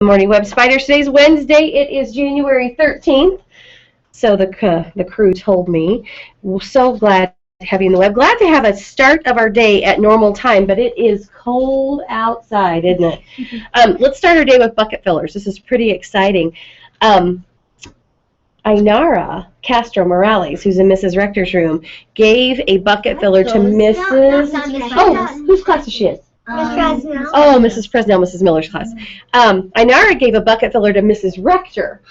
Morning Web Spiders. Today's Wednesday. It is January 13th. So the crew told me. We're so glad to have you in the web. Glad to have a start of our day at normal time, but it is cold outside, isn't it? Let's start our day with bucket fillers. This is pretty exciting. Ainara Castro Morales, who's in Mrs. Rector's room, gave a bucket filler to Mrs. Oh, whose class is she in? Mrs. Fresnel, Mrs. Miller's class. Ainara gave a bucket filler to Mrs. Rector.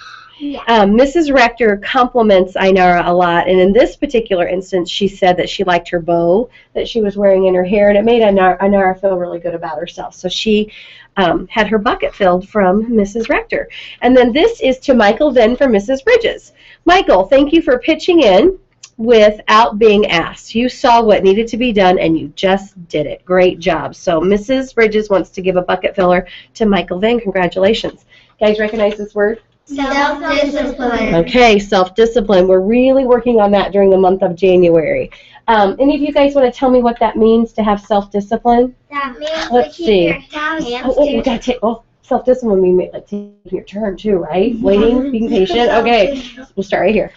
Yeah. Mrs. Rector compliments Ainara a lot, and in this particular instance, she said that she liked her bow that she was wearing in her hair, and it made Ainara feel really good about herself. So she had her bucket filled from Mrs. Rector. And then this is to Michael Venn from Mrs. Bridges. Michael, thank you for pitching in without being asked. You saw what needed to be done, and you just did it. Great job. So Mrs. Bridges wants to give a bucket filler to Michael Venn. Congratulations. Guys, recognize this word? Self-discipline. Okay, self-discipline. We're really working on that during the month of January. Any of you guys want to tell me what that means to have self-discipline? That means Let's see. you gotta take. Self-discipline means like taking your turn too, right? Waiting, being patient. Okay, we'll start right here.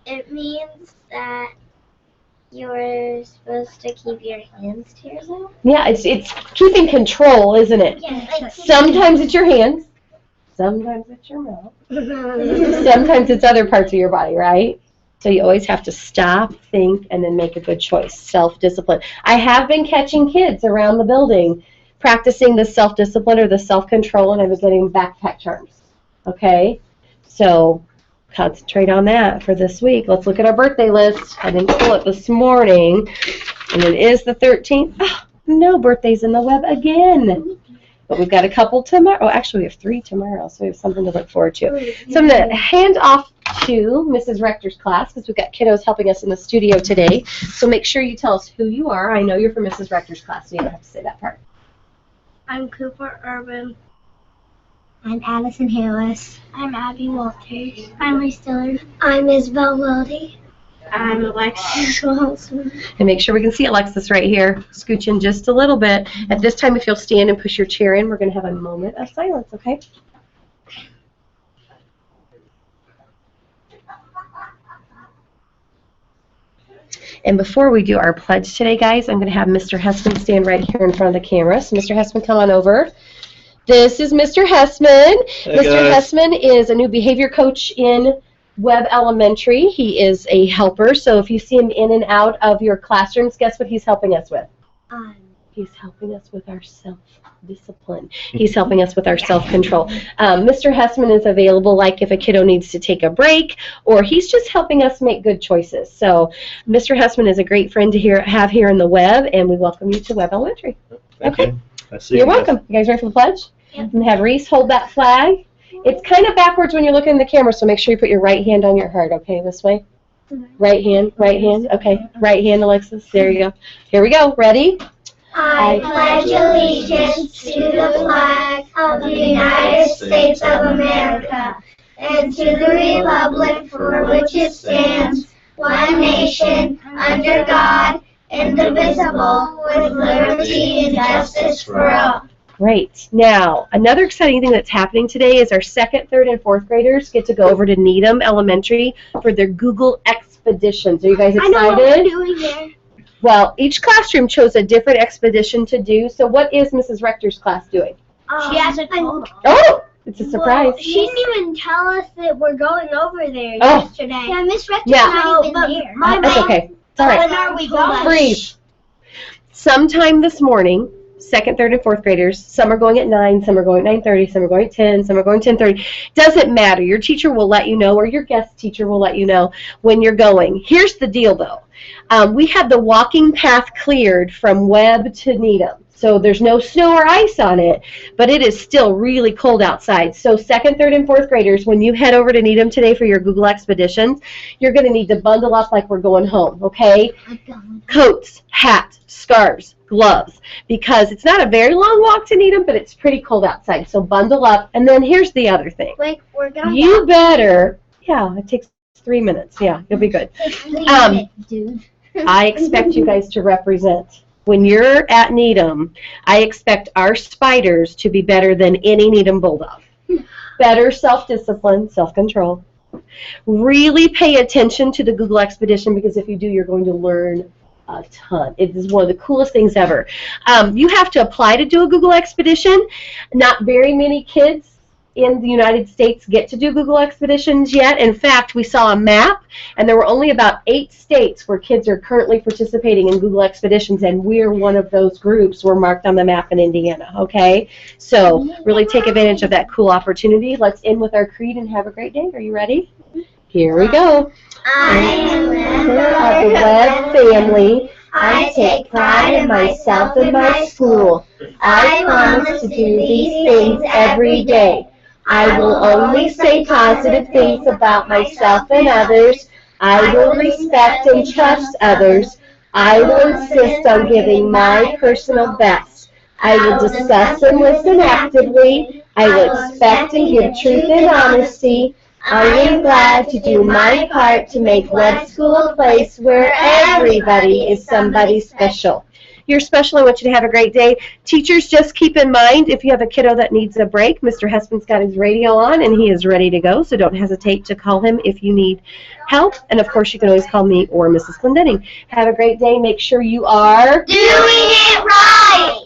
It means that you're supposed to keep your hands to yourself. Yeah, it's keeping control, isn't it? Yeah, Sometimes it's your hands. Sometimes it's your mouth. Sometimes it's other parts of your body, right? So you always have to stop, think, and then make a good choice. Self-discipline. I have been catching kids around the building practicing the self-discipline or the self-control, and I was getting backpack charms. Okay? So concentrate on that for this week. Let's look at our birthday list. I didn't pull it this morning, and it is the 13th. Oh, no birthdays in the web again. But we've got a couple tomorrow. Oh, actually, we have 3 tomorrow, so we have something to look forward to. So I'm going to hand off to Mrs. Rector's class because we've got kiddos helping us in the studio today. So make sure you tell us who you are. I know you're from Mrs. Rector's class, so you don't have to say that part. I'm Cooper Urban. I'm Addison Harris. I'm Abby Walters. I'm Lee Stiller. I'm Isabel Wilde. I'm Alexis Schultzman. And make sure we can see Alexis right here. Scooch in just a little bit. At this time, if you'll stand and push your chair in, we're going to have a moment of silence, okay? And before we do our pledge today, guys, I'm going to have Mr. Hessman stand right here in front of the camera. So Mr. Hessman, come on over. This is Mr. Hessman. Hey, Mr. guys. Hessman is a new behavior coach in Webb Elementary. He is a helper, so if you see him in and out of your classrooms, guess what he's helping us with? He's helping us with our self-discipline. He's helping us with our self-control. Mr. Hessman is available like if a kiddo needs to take a break, or he's just helping us make good choices. So Mr. Hessman is a great friend to have here in the Webb, and we welcome you to Webb Elementary. Thank Okay. you. I see You're you guys. welcome. You guys ready for the pledge? Yep. And have Reese hold that flag. It's kind of backwards when you're looking in the camera, so make sure you put your right hand on your heart, okay, this way? Right hand, okay. Right hand, Alexis. There you go. Here we go. Ready? I pledge allegiance to the flag of the United States of America and to the republic for which it stands, one nation, under God, indivisible, with liberty and justice for all. Great. Now, another exciting thing that's happening today is our 2nd, 3rd, and 4th graders get to go over to Needham Elementary for their Google expeditions. Are you guys excited? I know what we're doing there. Well, each classroom chose a different expedition to do. So what is Mrs. Rector's class doing? She hasn't told us. Oh, it's a surprise. Well, she didn't even tell us that we're going over there Oh. yesterday. Yeah, Miss Rector's Yeah. not even there. That's okay. It's all right. When are we going? Breathe. Sometime this morning, 2nd, 3rd, and 4th graders, some are going at 9, some are going at 9:30, some are going at 10, some are going at 10:30. Doesn't matter. Your teacher will let you know, or your guest teacher will let you know when you're going. Here's the deal, though. We had the walking path cleared from Webb to Needham. So there's no snow or ice on it, but it is still really cold outside. So 2nd, 3rd, and 4th graders, when you head over to Needham today for your Google expeditions, you're going to need to bundle up like we're going home, okay? Coats, hat, scarves, gloves, because it's not a very long walk to Needham, but it's pretty cold outside. So bundle up. And then here's the other thing. Wait, we're going You better, yeah, it takes 3 minutes. Yeah, you'll be good. Dude. I expect you guys to represent. When you're at Needham, I expect our Spiders to be better than any Needham Bulldog. better self-discipline, self-control. Really pay attention to the Google Expedition, because if you do, you're going to learn a ton. It is one of the coolest things ever. You have to apply to do a Google Expedition. Not very many kids in the United States get to do Google Expeditions yet. In fact, we saw a map, and there were only about 8 states where kids are currently participating in Google Expeditions, and we're one of those groups. We're marked on the map in Indiana, okay? So really take advantage of that cool opportunity. Let's end with our creed and have a great day. Are you ready? Here we go. I am a member Of the Webb family, I take pride in myself and my school. I promise to do these things every day. I will only say positive things about myself and others. I will respect and trust others. I will insist on giving my personal best. I will discuss and listen actively. I will expect and give truth and honesty. I am glad to do my part to make Webb School a place where everybody is somebody special. You're special. I want you to have a great day. Teachers, just keep in mind, if you have a kiddo that needs a break, Mr. Hespin's got his radio on, and he is ready to go, so don't hesitate to call him if you need help. And, of course, you can always call me or Mrs. Glendenning. Have a great day. Make sure you are doing it right.